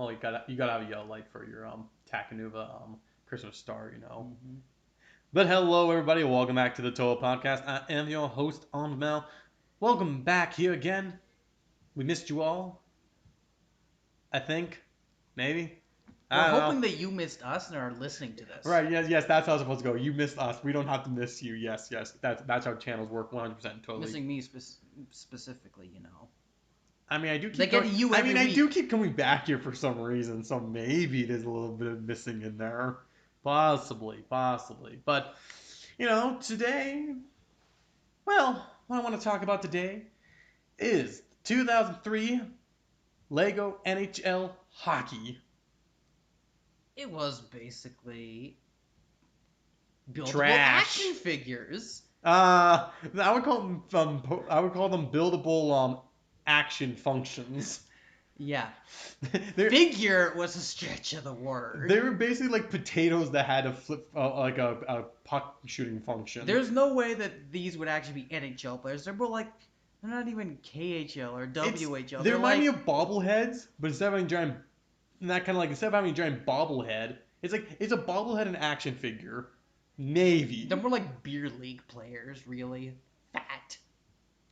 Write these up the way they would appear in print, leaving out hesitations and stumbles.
Well, you gotta have a yellow light for your Takanuva Christmas star, you know. Mm-hmm. But hello, everybody. Welcome back to the T.O.A podcast. I am your host, Onvermel. Welcome back here again. We missed you all. I think, maybe. We're I don't know. hoping that you missed us and are listening to this. Right? Yes. That's how it's supposed to go. You missed us. We don't have to miss you. Yes. That's how channels work. 100% totally. Missing me specifically, I mean, I do keep. They get you every I do week. keep coming back here for some reason, so maybe there's a little bit of missing in there, possibly. But today, well, what I want to talk about today is 2003 Lego NHL Hockey. It was basically buildable Trash. action figures. I would call them buildable action functions. Yeah. Figure was a stretch of the word. They were basically like potatoes that had a flip, like a puck shooting function. There's no way that these would actually be NHL players. They're more like, they're not even KHL or WHL. They remind me of bobbleheads, but instead of having giant, instead of having a giant bobblehead, it's a bobblehead and action figure. Maybe. They're more like beer league players, really. Fat.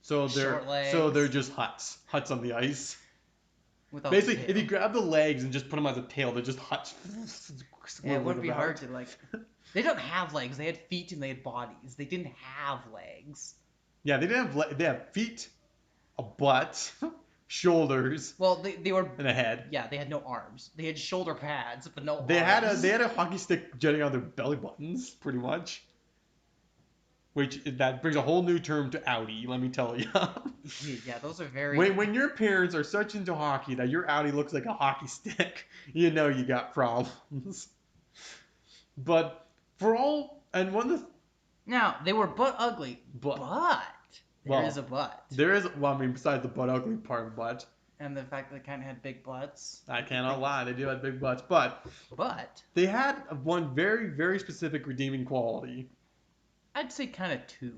So Short legs. they're just huts on the ice. Without Basically, if you grab the legs and just put them as a tail, they're just huts. Yeah, it wouldn't be hard to They don't have legs. They had feet and they had bodies. They didn't have legs. Yeah, they didn't have they have feet, a butt, shoulders. Well, they were and a head. Yeah, they had no arms. They had shoulder pads, but no. They arms. had a hockey stick jutting out their belly buttons, pretty much. Which that brings a whole new term to outie, let me tell you. Yeah, those are very. When your parents are such into hockey that your outie looks like a hockey stick, you know you got problems. But for all and one of the now they were butt ugly, but there is a but. There is besides the butt ugly part, but. And the fact that they kind of had big butts. I cannot lie, they do have big butts, but they had one very, very specific redeeming quality. I'd say kind of two.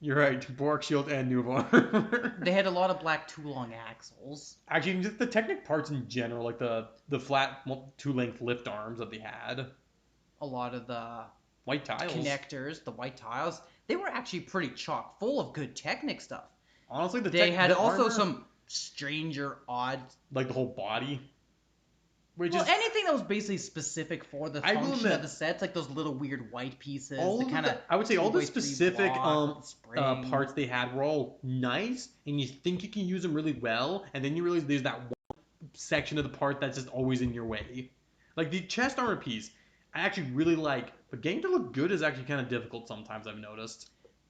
You're right, Bork Shield and Nuva. They had a lot of black two-long axles. Actually, just the technic parts in general, like the flat two-length lift arms that they had. A lot of the white tiles. Connectors, the white tiles. They were actually pretty chock full of good technic stuff. Honestly, they had also armor, some stranger, odd... Like the whole body. Anything that was basically specific for the function of the sets, like those little weird white pieces. I would say all the specific parts they had were all nice, and you think you can use them really well, and then you realize there's that one section of the part that's just always in your way. Like the chest armor piece, I actually really like, but getting to look good is actually kind of difficult sometimes, I've noticed.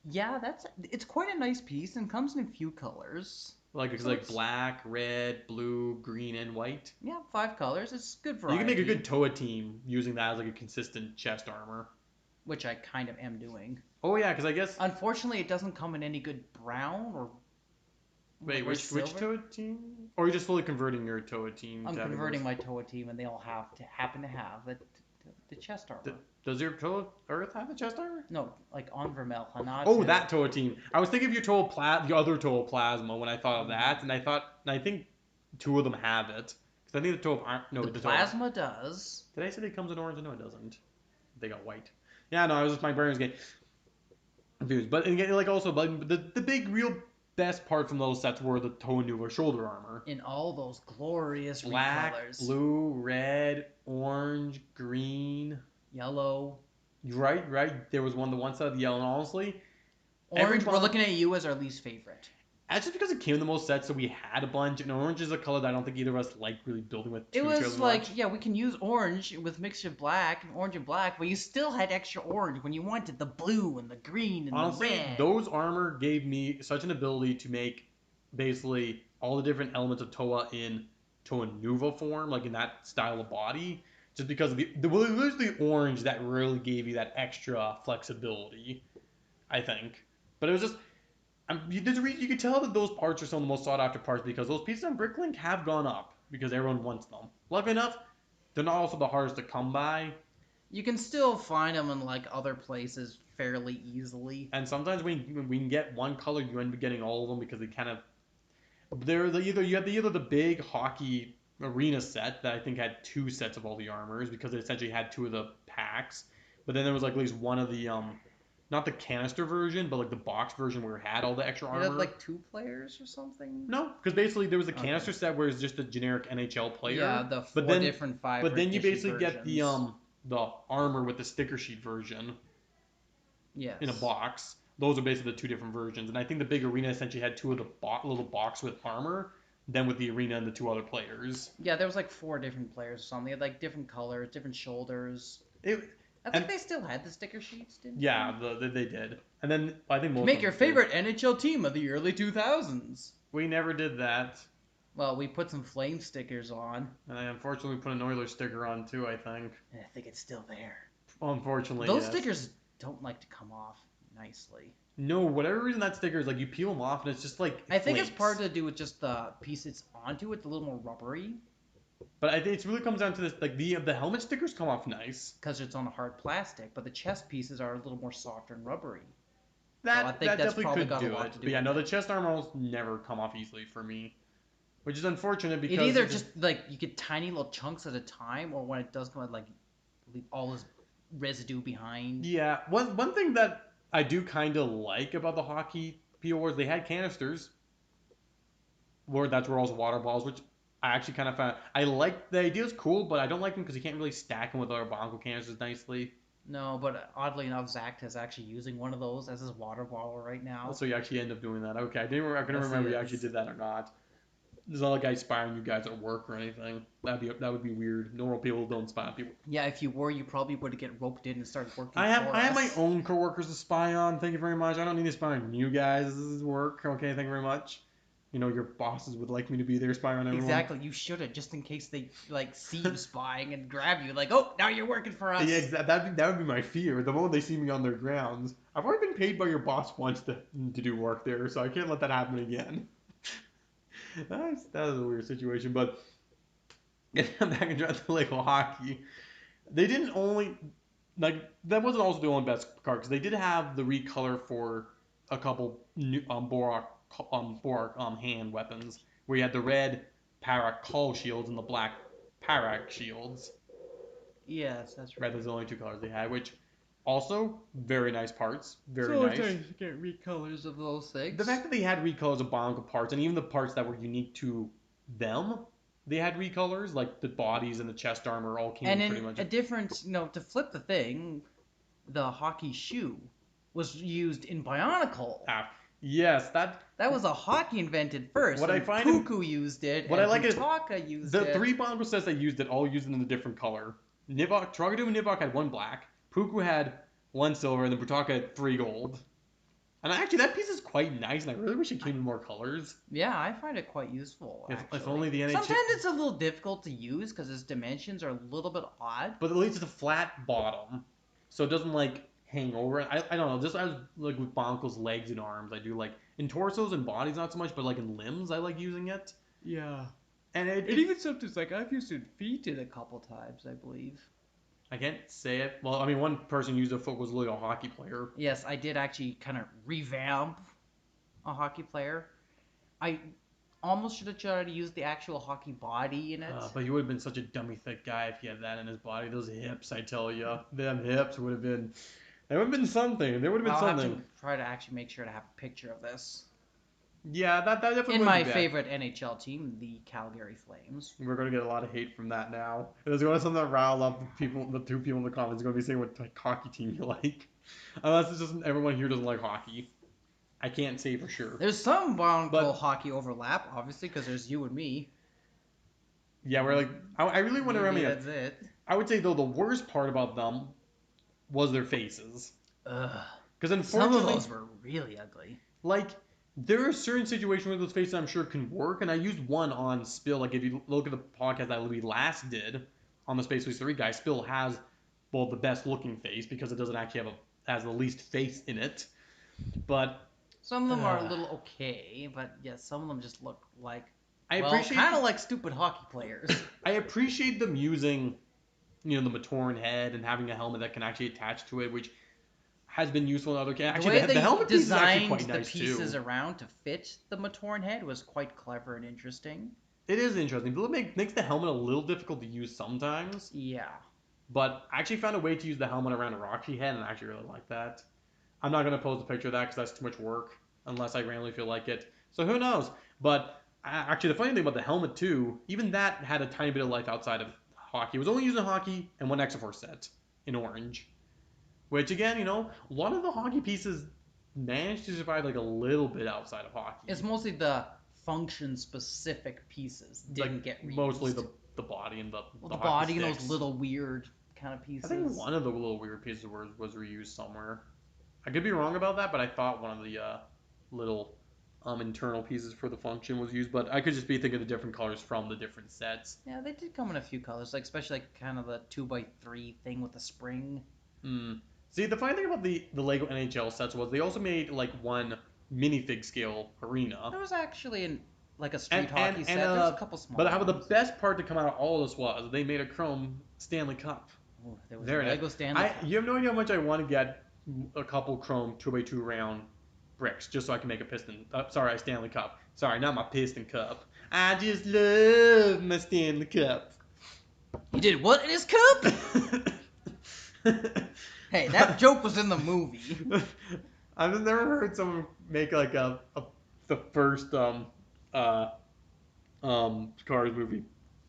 Yeah, it's quite a nice piece and comes in a few colors. It's like black, red, blue, green, and white. Yeah, 5 colors. It's good variety. You can make a good T.O.A team using that as like a consistent chest armor. Which I kind of am doing. Oh yeah, because I guess... Unfortunately, it doesn't come in any good brown or... Wait, which T.O.A team? Or are you just fully converting your T.O.A team? I'm converting my T.O.A team, and they all happen to have the chest armor. Does your T.O.A Earth have a chest armor? No, like Onvermel, Hanatu. Oh, that T.O.A team. I was thinking of your the other T.O.A Plasma when I thought of that, and I think 2 of them have it. Because I think the T.O.A aren't... No, the Plasma does. Did I say it comes in orange? No, it doesn't. They got white. Yeah, no, my brain was getting confused. But again, the big real best part from those sets were the T.O.A Nuva shoulder armor. In all those glorious black, colors. Blue, red, orange, green, yellow. Right. There was the one side of the yellow, and honestly, orange. We're looking at you as our least favorite. That's just because it came in the most sets, so we had a bunch. And orange is a color that I don't think either of us like really building with. It was like, yeah, we can use orange with mixture of black and orange and black, but you still had extra orange when you wanted the blue and the green and honestly, the red. Those armor gave me such an ability to make basically all the different elements of T.O.A in T.O.A Nuva form, like in that style of body. Just because of it was the orange that really gave you that extra flexibility, I think. But it was just... there's a reason you can tell that those parts are some of the most sought after parts because those pieces on Bricklink have gone up because everyone wants them. Luckily enough, they're not also the hardest to come by. You can still find them in like other places fairly easily. And sometimes when we can get one color, you end up getting all of them because they kind of... you have either the big hockey arena set that I think had 2 sets of all the armors because it essentially had 2 of the packs. But then there was like at least one of the not the canister version, but like the box version where it had all the extra Is armor. that like 2 players or something? No, because basically there was a canister set where it's just a generic NHL player. Yeah, the 4 different 5. But then you basically versions. get the armor with the sticker sheet version. Yes. In a box. Those are basically the 2 different versions, and I think the big arena essentially had 2 of the little box with armor, then with the arena and the 2 other players. Yeah, there was like 4 different players or something. They had like different colors, different shoulders. I think they still had the sticker sheets, didn't they? They did. And then I think most make your favorite NHL team of the early 2000s. We never did that. Well, we put some flame stickers on. And I unfortunately put an Oilers sticker on too, I think. And I think it's still there. Unfortunately, those stickers don't like to come off nicely. No, whatever reason that sticker is, like you peel them off and it's just like I think it's part to do with just the piece it's onto. It's a little more rubbery. But I think it really comes down to this, like the helmet stickers come off nice. Because it's on a hard plastic, but the chest pieces are a little more softer and rubbery. That, so I think that that's definitely probably could got a do lot it. to do But yeah, with no, it. the chest armor almost never come off easily for me. Which is unfortunate because... It either just, like, you get tiny little chunks at a time, or when it does come out, like, leave all this residue behind. Yeah, one thing that I do kind of like about the hockey POs, they had canisters. That's where all the water balls, which I actually kind of found... I like... The idea is cool, but I don't like them because you can't really stack them with other Bonko canisters nicely. No, but oddly enough, Zach is actually using one of those as his water bottle right now. So you actually end up doing that. Okay, I couldn't remember you actually did that or not. There's not like I spy on you guys at work or anything. That would be weird. Normal people don't spy on people. Yeah, if you were, you probably would get roped in and started working. I have my own coworkers to spy on. Thank you very much. I don't need to spy on you guys. This is work. Okay, thank you very much. You know, your bosses would like me to be there spying on everyone. Exactly. You should have, just in case they like see you spying and grab you. Like, oh, now you're working for us. Yeah, that would be my fear. The moment they see me on their grounds, I've already been paid by your boss once to do work there, so I can't let that happen again. That was a weird situation, but getting back and trying to Lego Hockey, they didn't only that wasn't also the only best card because they did have the recolor for a couple new Borak hand weapons where you had the red Parak Call shields and the black Parak shields. Yes, that's right. Those are the only 2 colors they had, which also very nice parts, very nice. Sometimes you get recolors of those things. The fact that they had recolors of Bonko parts, and even the parts that were unique to them, they had recolors, like the bodies and the chest armor all came pretty much. And a difference, to flip the thing, the hockey shoe was used in Bionicle. Yes, that was a hockey invented first. What I find Puku used it. What I like is T.O.A used it. The 3 Bonko sets that used it all used it in a different color. Trogadoom and Nibok had 1 black. Puku had 1 silver, and then Butaka had 3 gold. And actually, that piece is quite nice, and I really wish it came in more colors. Yeah, I find it quite useful. If only the NHL... Sometimes it's a little difficult to use because its dimensions are a little bit odd. But at least it's a flat bottom, so it doesn't hang over. I don't know. Just as with Bonko's legs and arms, I do in torsos and bodies not so much, but in limbs I like using it. Yeah. And it even sometimes I've used it feet a couple times, I believe. I can't say it. Well, I mean, one person used a foot was literally a hockey player. Yes, I did actually kind of revamp a hockey player. I almost should have tried to use the actual hockey body in it. But you would have been such a dummy thick guy if you had that in his body. Those hips, I tell you. Them hips would have been... There would have been something. There would have been something. I'll have to try to actually make sure to have a picture of this. Yeah, that definitely in would my be bad. favorite NHL team, the Calgary Flames. We're going to get a lot of hate from that now. There's going to be something that rile up the 2 people in the comments. Going to be saying what hockey team you like. Unless it's just everyone here doesn't like hockey. I can't say for sure. There's some Bonko hockey overlap, obviously, because there's you and me. Yeah, we're I really want to remember. That's it. I would say, though, the worst part about them was their faces. Ugh. Because unfortunately... Some of those were really ugly. There are certain situations where those faces I'm sure can work, and I used one on Spill. If you look at the podcast that we last did on the Space Police 3 guy, Spill has, the best looking face because it doesn't actually has the least face in it. But... Some of them are a little okay, but yes, some of them just look like... kind of like stupid hockey players. I appreciate them using, the Matoran head and having a helmet that can actually attach to it, which has been useful in other cases. Actually, the helmet piece is actually quite nice, the pieces around to fit the Matoran head was quite clever and interesting. It is interesting. It makes the helmet a little difficult to use sometimes. Yeah. But I actually found a way to use the helmet around a Rocky head, and I actually really like that. I'm not gonna post a picture of that because that's too much work, unless I randomly feel like it. So who knows? But actually, the funny thing about the helmet too, even that had a tiny bit of life outside of hockey. It was only used in hockey and one Exafor set in orange. Which again, a lot of the hockey pieces managed to survive like a little bit outside of hockey. It's mostly the function-specific pieces didn't get reused. Mostly the body and the body sticks. and those little weird kind of pieces. I think one of the little weird pieces was reused somewhere. I could be wrong about that, but I thought one of the little internal pieces for the function was used, but I could just be thinking of the different colors from the different sets. Yeah, they did come in a few colors, like especially like kind of the 2x3 thing with the spring. See, the funny thing about the Lego NHL sets was they also made like one minifig scale arena. There was actually like a street hockey set. There was a couple small. But how the best part to come out of all of this was they made a chrome Stanley Cup. Oh, there was a Lego Stanley Cup. You have no idea how much I want to get a couple chrome 2x2 round bricks just so I can make a piston. Sorry, a Stanley Cup. Sorry, not my piston cup. I just love my Stanley Cup. He did what in his cup? Hey, that joke was in the movie. I've never heard someone make like the first Cars movie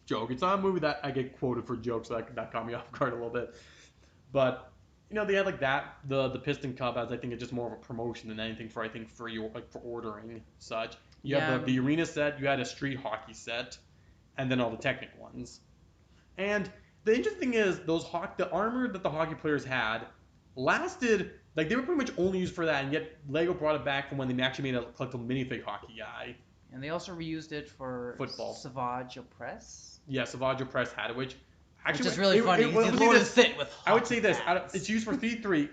joke. It's not a movie that I get quoted for jokes, so that caught me off guard a little bit. But they had like that the Piston Cup as I think it's just more of a promotion than anything for you like for ordering such. You have the arena set, you had a street hockey set, and then all the technical ones. And the interesting thing is the armor that the hockey players had lasted like they were pretty much only used for that, and yet Lego brought it back from when they actually made a collectible minifig hockey guy. And they also reused it for football. Savage Press. Yeah, Savage Press had it, which actually is really funny. I would say this. It's used for V3.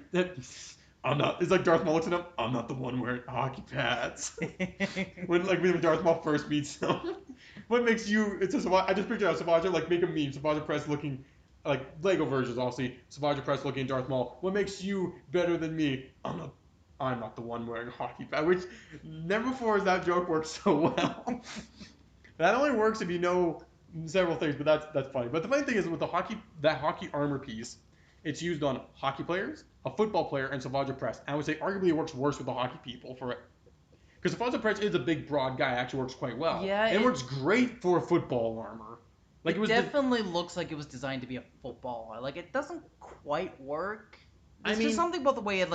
I'm not. It's like Darth Maul looks at him. I'm not the one wearing hockey pads. when Darth Maul first meets him, what makes you? It's a Savage. I just picture out Savage like make a meme. Savage Press looking like Lego versions, obviously. Savage Press looking at Darth Maul. What makes you better than me? I'm not the one wearing hockey pads. Which never before has that joke worked so well. That only works if you know several things, but that's funny. But the funny thing is with that hockey armor piece, it's used on hockey players, a football player, and Savage Press. And I would say arguably it works worse with the hockey people for it. Because Savage Press is a big, broad guy, actually works quite well. Yeah, it works great for football armor. Like it definitely looks like it was designed to be a football. Like it doesn't quite work. There's just something about the way it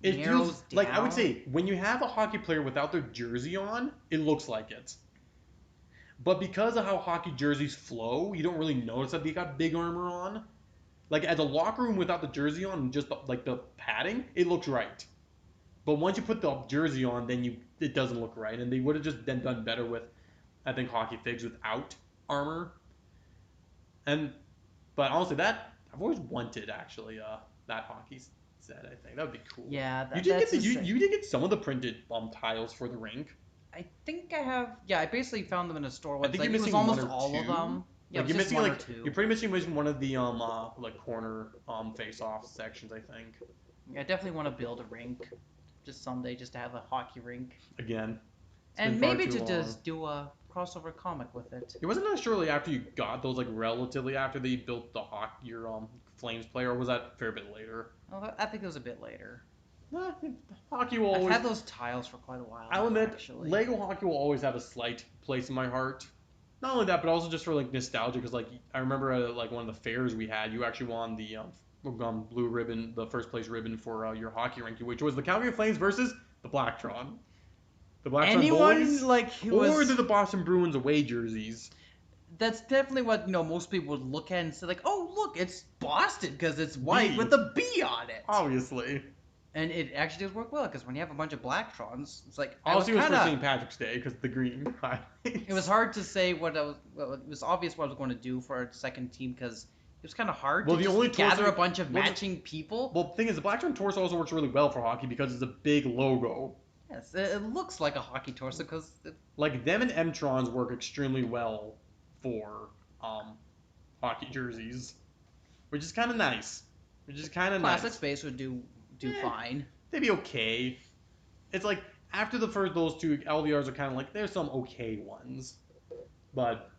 narrows down. Like I would say when you have a hockey player without their jersey on, it looks like it. But because of how hockey jerseys flow, you don't really notice that they got big armor on. Like as a locker room without the jersey on and just the padding, it looks right. But once you put the jersey on, then it doesn't look right. And they would have just then done better with, I think, hockey figs without armor. But honestly, that I've always wanted actually that hockey set. I think that would be cool. Yeah, you did get some of the printed tiles for the rink. I think I have. Yeah, I basically found them in a store. I think you're missing almost one or all two. of them. Yeah, you're missing you're pretty much missing one of the corner face-off sections. I think. Yeah, I definitely want to build a rink, just someday, just to have a hockey rink. Again. And maybe to just do a crossover comic with it. It wasn't necessarily after you got those, like relatively after they built your Flames player, or was that a fair bit later? Oh, I think it was a bit later. Hockey will always. I've had those tiles for quite a while. I'll admit, actually. Lego hockey will always have a slight place in my heart. Not only that, but also just for like nostalgia, because like I remember at like one of the fairs we had, you actually won the blue ribbon, the first place ribbon for your hockey rink, which was the Calgary Flames versus the Blacktron. The Blacktron boys, or the Boston Bruins away jerseys. That's definitely what most people would look at and say like, oh look, it's Boston because it's white with a B on it. Obviously. And it actually does work well because when you have a bunch of Blackrons, it's like also it was for St. Patrick's Day because the green. It was hard to say what I was. Well, it was obvious what I was going to do for our second team because it was kind of hard to gather a bunch of matching people. Well, the thing is, the Blacktron torso also works really well for hockey because it's a big logo. Yes, it looks like a hockey torso because like them and M-Trons work extremely well for hockey jerseys, which is kind of nice. Classic Space would do fine. They'd be okay. It's like after the first those two LDRs are kind of like there's some okay ones, But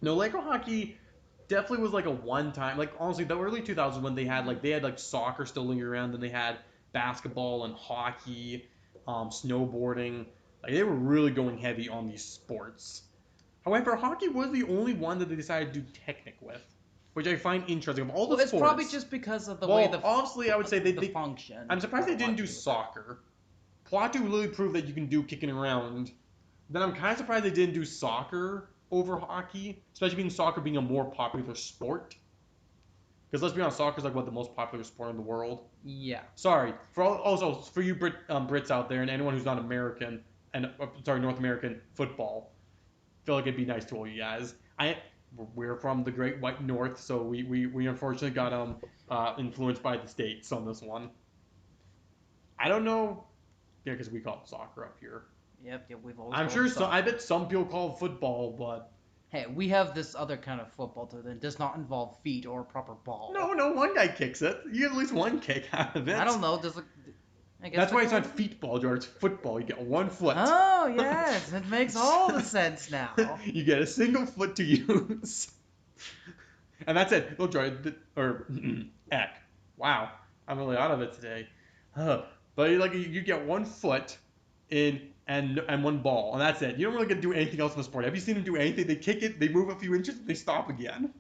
no, Lego hockey definitely was like a one time. Like honestly, the early 2000s when they had soccer still lingering around, then they had basketball and hockey, snowboarding. Like they were really going heavy on these sports. However, hockey was the only one that they decided to do Technic with, which I find interesting. Of all the Well, it's sports, probably just because of the way honestly, I would say the function. I'm surprised they didn't do hockey with that. soccer. Poitou really proved that you can do kicking around. Then I'm kind of surprised they didn't do soccer over hockey, especially being soccer being a more popular sport. Because let's be honest, soccer is like what the most popular sport in the world. Yeah. Sorry for also for you Brits out there and anyone who's not American and North American football. I feel like it'd be nice to all you guys. We're from the Great White North, so we unfortunately got influenced by the states on this one. I don't know, yeah, because we call it soccer up here. Yep. We've always. I'm sure so. I bet some people call it football, but hey, we have this other kind of football too that does not involve feet or a proper ball. no, one guy kicks it. You get at least one kick out of it. I don't know. I guess That's why it's not feetball, George. It's football. You get 1 foot. Oh yes, it makes all the sense now. You get a single foot to use, and that's it. Look, George, heck, wow, I'm really out of it today. But you get 1 foot in and one ball, and that's it. You don't really get to do anything else in the sport. Have you seen them do anything? They kick it, they move a few inches, they stop again.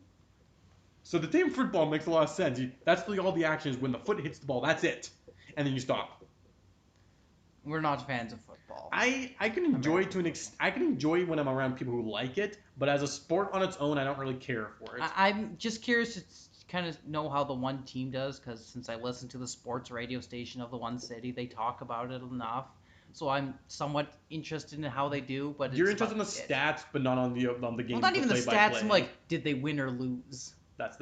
So the team football makes a lot of sense. That's really all the action is when the foot hits the ball. That's it, and then you stop. We're not fans of football. I can enjoy it to an I can enjoy it when I'm around people who like it, but as a sport on its own, I don't really care for it. I'm just curious to kind of know how the one team does, because since I listen to the sports radio station of the one city, they talk about it enough. So I'm somewhat interested in how they do. But you're interested in the stats, but not on the game. Well, not even the stats. I'm like, did they win or lose?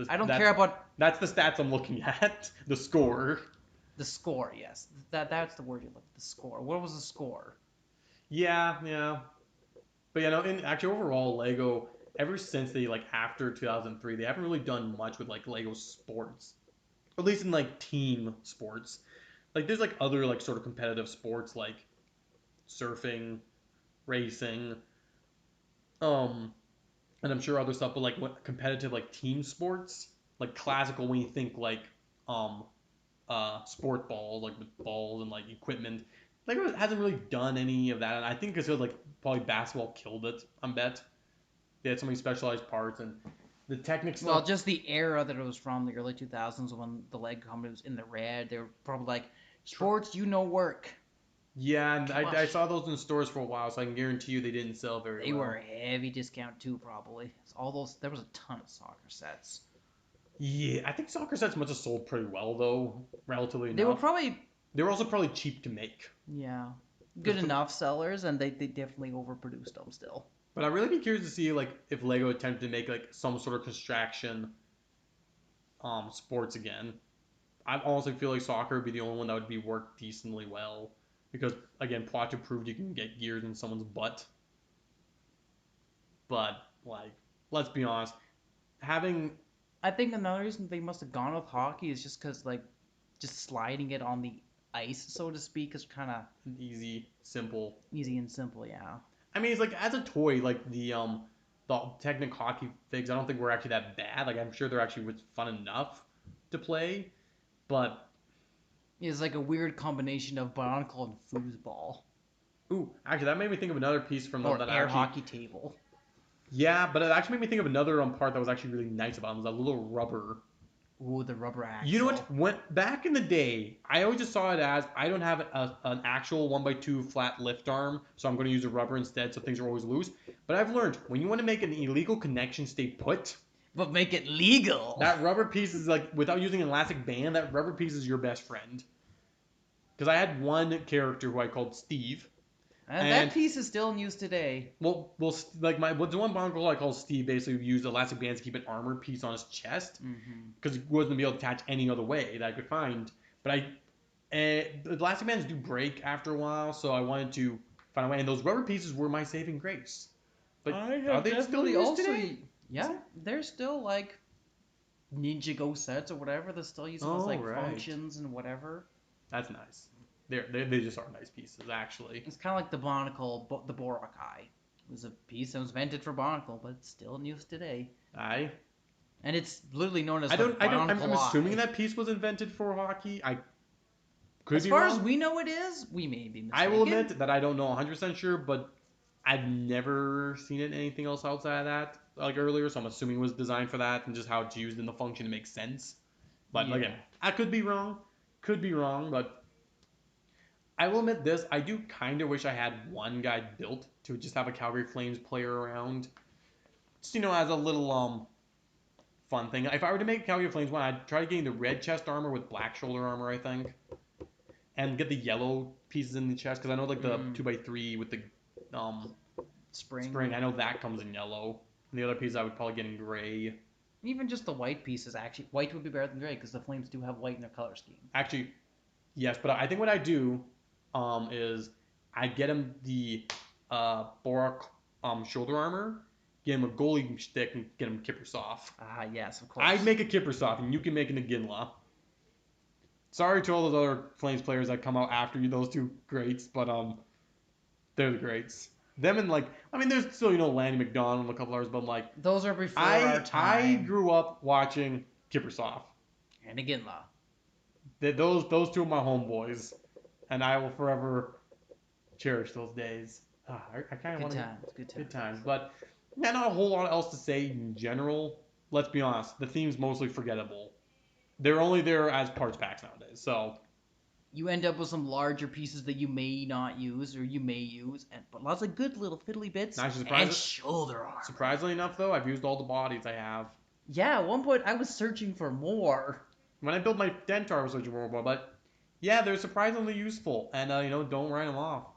I don't care about. That's the stats I'm looking at. The score. The score, yes. That's the word you look. The score. What was the score? Yeah. But in overall, Lego, ever since they after 2003, they haven't really done much with Lego sports, at least in team sports. There's other sort of competitive sports like surfing, racing, and I'm sure other stuff, but what competitive team sports, classical when you think sport balls, with balls and equipment. Lego hasn't really done any of that, and I think it's because probably basketball killed it. I bet they had so many specialized parts and the Technic stuff. Well, just the era that it was from, the early 2000s, when the Lego company was in the red. They were probably like, sports, work. Yeah, and I saw those in stores for a while, so I can guarantee you they didn't sell very well. They were a heavy discount too, probably. There was a ton of soccer sets. Yeah, I think soccer sets must have sold pretty well though, relatively enough. They were also probably cheap to make. Yeah, good enough sellers, and they definitely overproduced them still. But I'd really be curious to see if Lego attempted to make some sort of construction sports again. I honestly feel like soccer would be the only one that would be worked decently well. Because, again, Poitou proved you can get gears in someone's butt. But, let's be honest. I think another reason they must have gone with hockey is just because, just sliding it on the ice, so to speak, is kind of... Easy, simple. Easy and simple, yeah. I mean, it's as a toy, the Technic hockey figs, I don't think were actually that bad. I'm sure they're actually fun enough to play. But... It's a weird combination of Bionicle and foosball. Ooh, actually, that made me think of another piece from them. Or air hockey table. Yeah, but it actually made me think of another part that was actually really nice about them. Was that little rubber. Ooh, the rubber axle. You know what? Back in the day, I always just saw it as, I don't have an actual 1x2 flat lift arm, so I'm going to use a rubber instead, so things are always loose. But I've learned, when you want to make an illegal connection stay put... But make it legal. That rubber piece is without using an elastic band, that rubber piece is your best friend. Because I had one character who I called Steve. And that piece is still in use today. Well, the one Bionicle I called Steve basically used elastic bands to keep an armored piece on his chest. Because he wasn't be able to attach any other way that I could find. But the elastic bands do break after a while, so I wanted to find a way. And those rubber pieces were my saving grace. But are they still used today? Yeah, they're still Ninja Go sets or whatever. They're still using those functions and whatever. That's nice. They just are nice pieces, actually. It's kind of like the Bionicle, the Borak Eye. was a piece that was invented for Barnacle, but it's still in use today. Aye. And it's literally known as I'm assuming that piece was invented for hockey. I could as be far wrong. as we know it is, we may be mistaken. I will admit that I don't know 100% sure, but I've never seen it in anything else outside of that, like earlier, so I'm assuming it was designed for that, and just how it's used in the function makes sense. But Yeah. again, I could be wrong, but I will admit this, I do kind of wish I had one guy built to just have a Calgary Flames player around. Just, as a little, fun thing. If I were to make Calgary Flames one, I'd try getting the red chest armor with black shoulder armor, I think. And get the yellow pieces in the chest, because I know, like, the 2x3 with the, spring, I know that comes in yellow. And the other pieces I would probably get in gray. Even just the white pieces, actually. White would be better than gray, because the Flames do have white in their color scheme. Actually, yes, but I think what I do is I get him the Borak shoulder armor, get him a goalie stick, and get him Kiprusoff. Ah, yes, of course. I'd make a Kiprusoff, and you can make an Iginla. Sorry to all those other Flames players that come out after you, those two greats, but they're the greats. Them and there's still Lanny McDonald and a couple others, but those are before our time. I grew up watching Kiprusoff. And Iginla. Those two are my homeboys, and I will forever cherish those days. I kind of want to good times, but not a whole lot else to say in general. Let's be honest, the theme's mostly forgettable. They're only there as parts packs nowadays, so you end up with some larger pieces that you may not use or you may use, but lots of good little fiddly bits and shoulder armor. Surprisingly enough, though, I've used all the bodies I have. Yeah, at one point I was searching for more. When I built my Dentar, I was searching for more, but yeah, they're surprisingly useful, and don't write them off.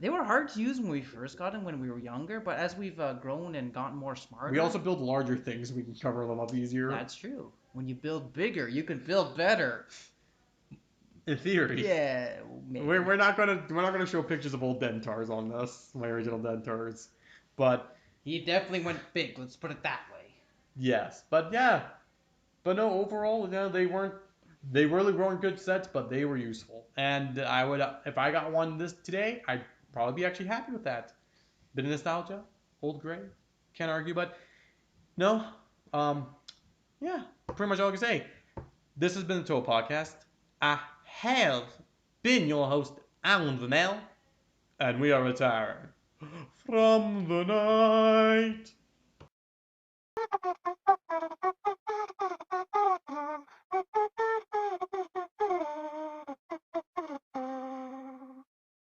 They were hard to use when we first got them when we were younger, but as we've grown and gotten more smarter... We also build larger things, so we can cover them up easier. That's true. When you build bigger, you can build better. In theory. Yeah, maybe. We're not gonna show pictures of old Dentars on this, my original Dentars, but he definitely went big. Let's put it that way. Yes, but no. Overall, they really weren't good sets, but they were useful, and I would if I got one this today, I'd probably be actually happy with that. Bit of nostalgia, old gray, can't argue, but no, yeah, pretty much all I can say. This has been the T.O.A podcast. I have been your host, Onvermel, and we are retiring from the night.